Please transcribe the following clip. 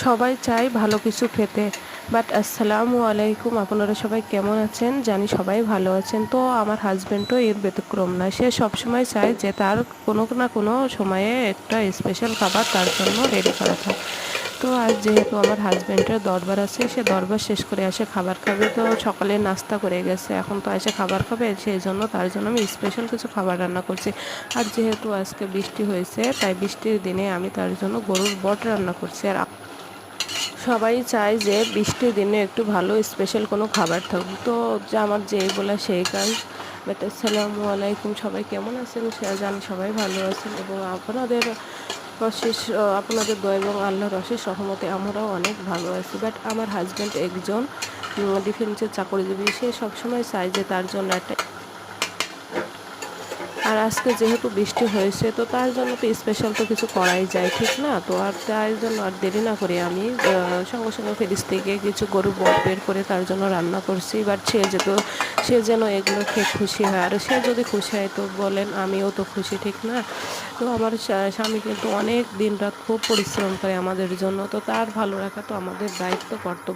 সবাই চায় ভালো কিছু খেতে, বাট আসসালামু আলাইকুম, আপনারা সবাই কেমন আছেন? জানি সবাই ভালো আছেন। তো আমার হাজব্যান্ডও এর ব্যতিক্রম না। সে সবসময় চায় যে তার কোনো না কোনো সময়ে একটা স্পেশাল খাবার তার জন্য রেডি করা থাক। তো আজ যেহেতু আমার হাজব্যান্ডের দরবার আছে, সে দরবার শেষ করে এসে খাবার খাবে। তো সকালে নাস্তা করে গেছে, এখন তো এসে খাবার খাবে, সেই জন্য তার জন্য আমি স্পেশাল কিছু খাবার রান্না করছি। আর যেহেতু আজকে বৃষ্টি হয়েছে, তাই বৃষ্টির দিনে আমি তার জন্য গরুর বট রান্না করছি। আর সবাই চায় যে বৃষ্টির দিনে একটু ভালো স্পেশাল কোনো খাবার থাকুক। তো যে আমার যেই বলা সেই কাজ। বাট আসসালামু আলাইকুম, সবাই কেমন আছেন? সে জানি সবাই ভালো আছেন এবং আপনাদের দয়া এবং আল্লাহর অশেষ রহমতে আমরাও অনেক ভালো আছি। বাট আমার হাজব্যান্ড একজন ডিফেন্সের চাকরিজীবী। সে সবসময় চায় যে তার জন্য একটা, আর আজকে যেহেতু বৃষ্টি হয়েছে, তো তার জন্য তো স্পেশাল তো কিছু করাই যায়, ঠিক না? তো আর তার জন্য আর দেরি না করে আমি সঙ্গে সঙ্গে ফ্রিজ থেকে কিছু গরুর বট বের করে তার জন্য রান্না করছি। বাট সে যেন এগুলো খেয়ে খুশি হয়, আর সে যদি খুশি হয় তো বলেন আমিও তো খুশি, ঠিক না? তো আমার স্বামী কিন্তু অনেক দিন রাত খুব পরিশ্রম করে আমাদের জন্য, তো তার ভালো রাখা তো আমাদের দায়িত্ব, কর্তব্য।